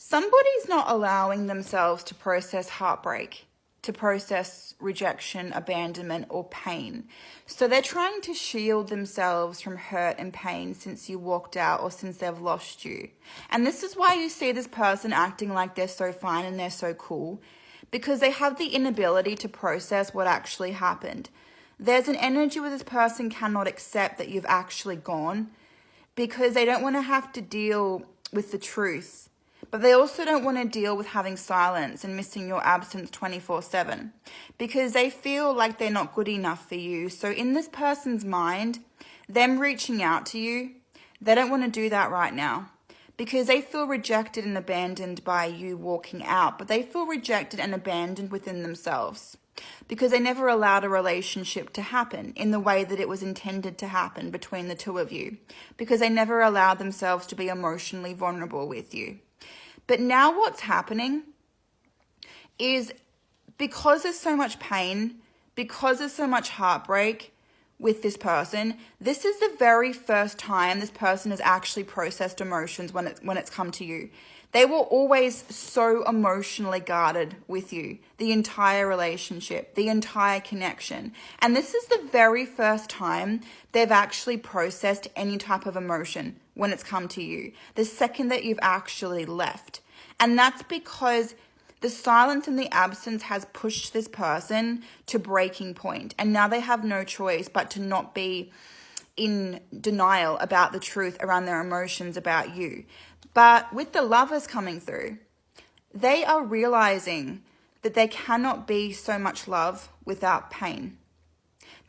Somebody's not allowing themselves to process heartbreak, to process rejection, abandonment, or pain. So they're trying to shield themselves from hurt and pain since you walked out or since they've lost you. And this is why you see this person acting like they're so fine and they're so cool, because they have the inability to process what actually happened. There's an energy where this person cannot accept that you've actually gone because they don't want to have to deal with the truth. But they also don't want to deal with having silence and missing your absence 24/7 because they feel like they're not good enough for you. So in this person's mind, them reaching out to you, they don't want to do that right now because they feel rejected and abandoned by you walking out. But they feel rejected and abandoned within themselves because they never allowed a relationship to happen in the way that it was intended to happen between the two of you, because they never allowed themselves to be emotionally vulnerable with you. But now what's happening is, because there's so much pain, because there's so much heartbreak with this person, this is the very first time this person has actually processed emotions when it's come to you. They were always so emotionally guarded with you, the entire relationship, the entire connection. And this is the very first time they've actually processed any type of emotion when it's come to you, the second that you've actually left. And that's because the silence and the absence has pushed this person to breaking point. And now they have no choice but to not be in denial about the truth around their emotions about you. But with the Lovers coming through, they are realizing that there cannot be so much love without pain.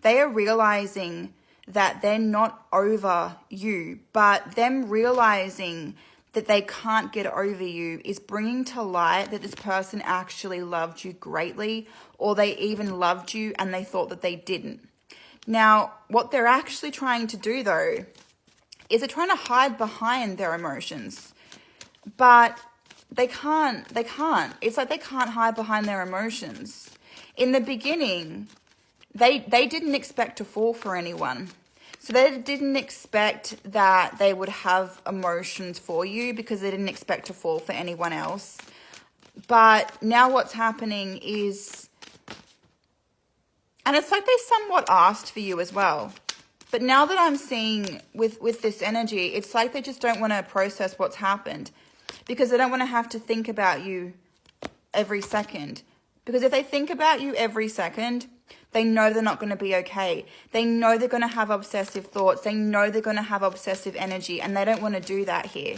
They are realizing that they're not over you, but them realizing that they can't get over you is bringing to light that this person actually loved you greatly, or they even loved you and they thought that they didn't. Now, what they're actually trying to do though, is they're trying to hide behind their emotions, but they can't. It's like they can't hide behind their emotions. In the beginning, they didn't expect to fall for anyone. So they didn't expect that they would have emotions for you because they didn't expect to fall for anyone else. But now what's happening is, and it's like they somewhat asked for you as well. But now that I'm seeing with this energy, it's like they just don't want to process what's happened because they don't want to have to think about you every second. Because if they think about you every second, they know they're not going to be okay. They know they're going to have obsessive thoughts. They know they're going to have obsessive energy, and they don't want to do that here.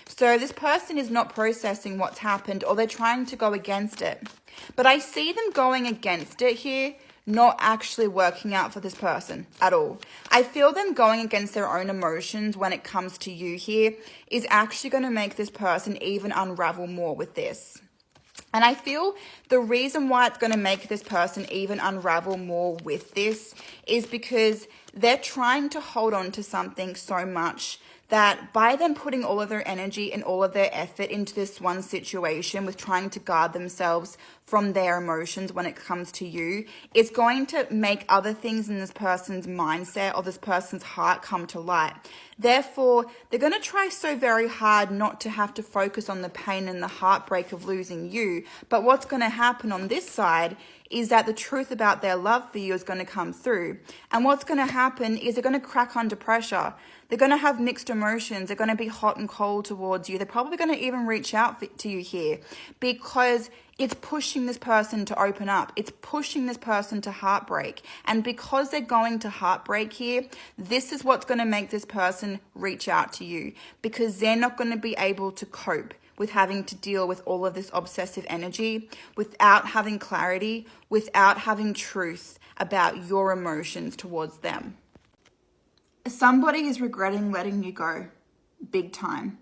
So this person is not processing what's happened, or they're trying to go against it. But I see them going against it here, not actually working out for this person at all. I feel them going against their own emotions when it comes to you here is actually going to make this person even unravel more with this. And I feel the reason why it's going to make this person even unravel more with this is because they're trying to hold on to something so much that by them putting all of their energy and all of their effort into this one situation with trying to guard themselves from their emotions when it comes to you, it's going to make other things in this person's mindset or this person's heart come to light. Therefore, they're going to try so very hard not to have to focus on the pain and the heartbreak of losing you. But what's going to happen on this side is that the truth about their love for you is going to come through. And what's going to happen is they're going to crack under pressure. They're going to have mixed emotions. They're going to be hot and cold towards you. They're probably going to even reach out to you here because it's pushing this person to open up. It's pushing this person to heartbreak. And because they're going to heartbreak here, this is what's going to make this person reach out to you because they're not going to be able to cope with having to deal with all of this obsessive energy without having clarity, without having truth about your emotions towards them. Somebody is regretting letting you go, big time.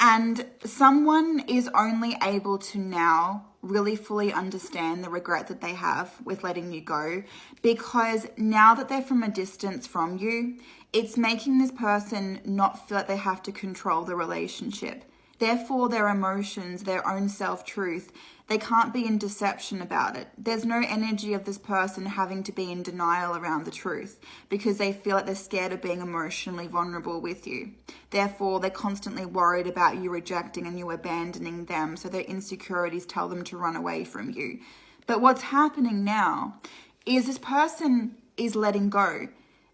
And someone is only able to now really fully understand the regret that they have with letting you go, because now that they're from a distance from you, it's making this person not feel like they have to control the relationship. Therefore, their emotions, their own self-truth, they can't be in deception about it. There's no energy of this person having to be in denial around the truth because they feel like they're scared of being emotionally vulnerable with you. Therefore, they're constantly worried about you rejecting and you abandoning them, so their insecurities tell them to run away from you. But what's happening now is this person is letting go.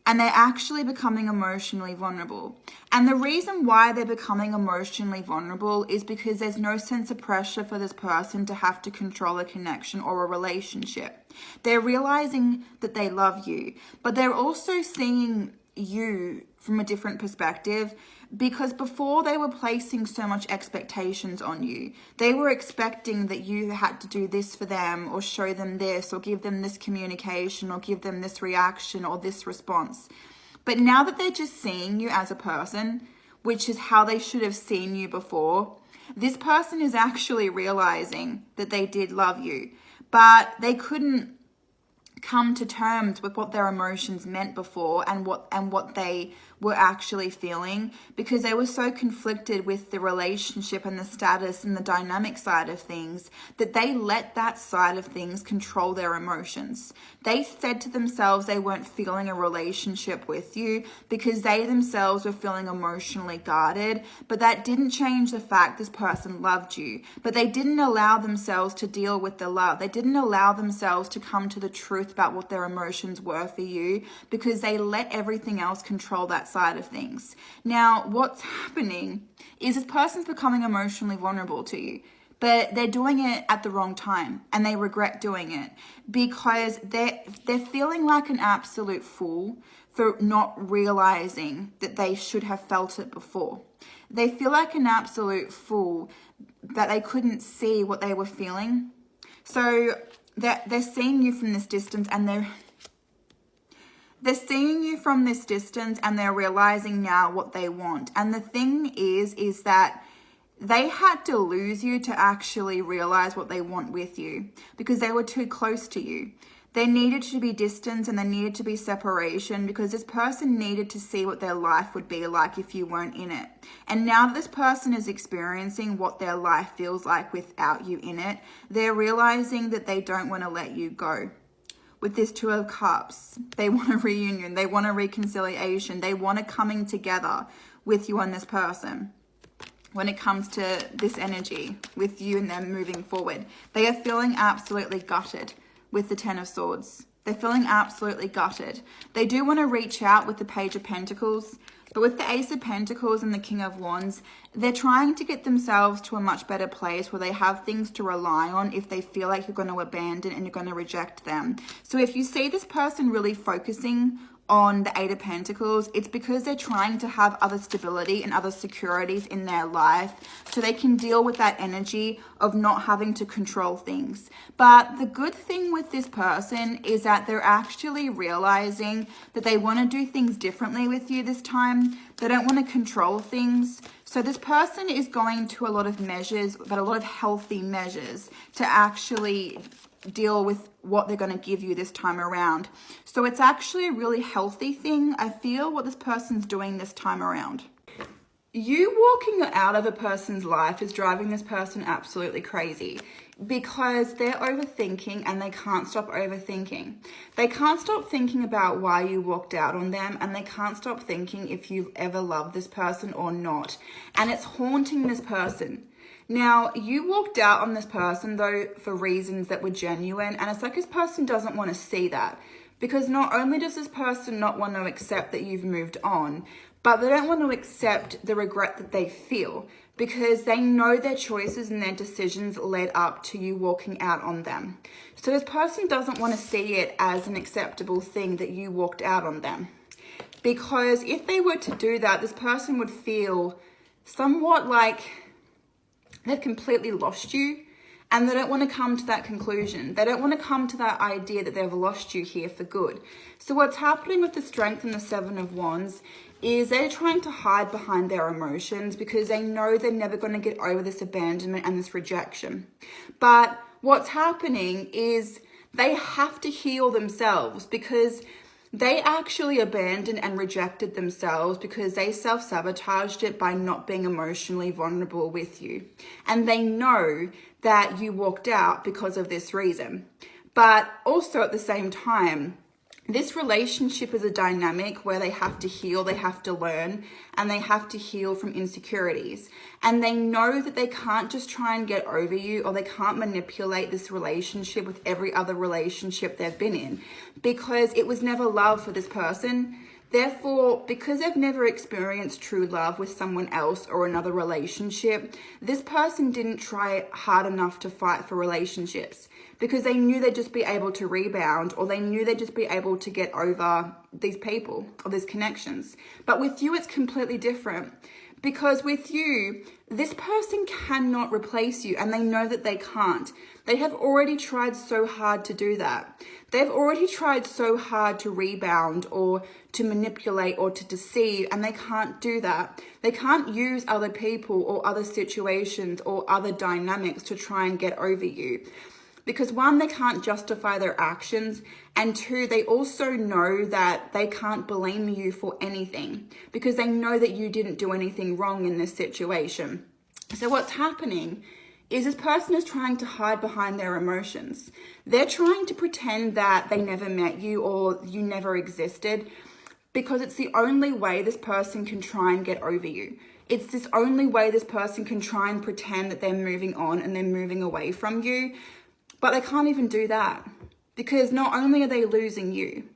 And they're actually becoming emotionally vulnerable. And the reason why they're becoming emotionally vulnerable is because there's no sense of pressure for this person to have to control a connection or a relationship. They're realizing that they love you, but they're also seeing you from a different perspective, because before they were placing so much expectations on you. They were expecting that you had to do this for them or show them this or give them this communication or give them this reaction or this response. But now that they're just seeing you as a person, which is how they should have seen you before, this person is actually realizing that they did love you, but they couldn't come to terms with what their emotions meant before and what they were actually feeling, because they were so conflicted with the relationship and the status and the dynamic side of things that they let that side of things control their emotions. They said to themselves they weren't feeling a relationship with you because they themselves were feeling emotionally guarded, but that didn't change the fact this person loved you. But they didn't allow themselves to deal with the love. They didn't allow themselves to come to the truth about what their emotions were for you because they let everything else control that side of things. Now, what's happening is this person's becoming emotionally vulnerable to you, but they're doing it at the wrong time and they regret doing it because they're feeling like an absolute fool for not realizing that they should have felt it before. They feel like an absolute fool that they couldn't see what they were feeling. So they're seeing you from this distance and they're seeing you from this distance and they're realizing now what they want. And the thing is that they had to lose you to actually realize what they want with you because they were too close to you. There needed to be distance and there needed to be separation because this person needed to see what their life would be like if you weren't in it. And now that this person is experiencing what their life feels like without you in it, they're realizing that they don't want to let you go. With this Two of Cups, they want a reunion, they want a reconciliation, they want a coming together with you and this person. When it comes to this energy with you and them moving forward, they are feeling absolutely gutted with the Ten of Swords. They're feeling absolutely gutted. They do want to reach out with the Page of Pentacles, but with the Ace of Pentacles and the King of Wands, they're trying to get themselves to a much better place where they have things to rely on if they feel like you're going to abandon and you're going to reject them. So if you see this person really focusing on the Eight of Pentacles, it's because they're trying to have other stability and other securities in their life so they can deal with that energy of not having to control things. But the good thing with this person is that they're actually realizing that they want to do things differently with you this time. They don't want to control things. So this person is going to a lot of measures, but a lot of healthy measures to actually deal with what they're going to give you this time around. So it's actually a really healthy thing, I feel, what this person's doing this time around. You walking out of a person's life is driving this person absolutely crazy because they're overthinking and they can't stop overthinking. They can't stop thinking about why you walked out on them, and they can't stop thinking if you ever loved this person or not. And it's haunting this person. Now, you walked out on this person, though, for reasons that were genuine, and it's like this person doesn't want to see that, because not only does this person not want to accept that you've moved on, but they don't want to accept the regret that they feel, because they know their choices and their decisions led up to you walking out on them. So this person doesn't want to see it as an acceptable thing that you walked out on them, because if they were to do that, this person would feel somewhat like they've completely lost you, and they don't want to come to that conclusion. They don't want to come to that idea that they've lost you here for good. So what's happening with the Strength and the Seven of Wands is they're trying to hide behind their emotions because they know they're never going to get over this abandonment and this rejection. But what's happening is they have to heal themselves, because They actually abandoned and rejected themselves because they self-sabotaged it by not being emotionally vulnerable with you. And they know that you walked out because of this reason. But also at the same time, this relationship is a dynamic where they have to heal, they have to learn, and they have to heal from insecurities. And they know that they can't just try and get over you, or they can't manipulate this relationship with every other relationship they've been in, because it was never love for this person. Therefore, because they've never experienced true love with someone else or another relationship, this person didn't try hard enough to fight for relationships, because they knew they'd just be able to rebound, or they knew they'd just be able to get over these people or these connections. But with you, it's completely different, because with you, this person cannot replace you, and they know that they can't. They have already tried so hard to do that. They've already tried so hard to rebound or to manipulate or to deceive, and they can't do that. They can't use other people or other situations or other dynamics to try and get over you. Because one, they can't justify their actions, and two, they also know that they can't blame you for anything, because they know that you didn't do anything wrong in this situation. So what's happening is this person is trying to hide behind their emotions. They're trying to pretend that they never met you or you never existed, because it's the only way this person can try and get over you. It's this only way this person can try and pretend that they're moving on and they're moving away from you. But they can't even do that, because not only are they losing you,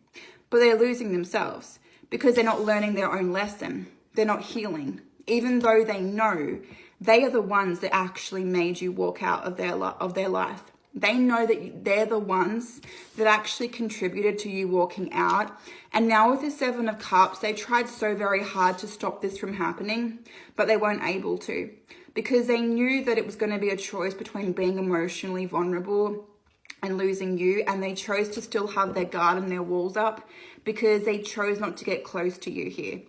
but they're losing themselves, because they're not learning their own lesson. They're not healing, even though they know they are the ones that actually made you walk out of their life. They know that they're the ones that actually contributed to you walking out. And now with the Seven of Cups, they tried so very hard to stop this from happening, but they weren't able to, because they knew that it was going to be a choice between being emotionally vulnerable and losing you. And they chose to still have their guard and their walls up, because they chose not to get close to you here.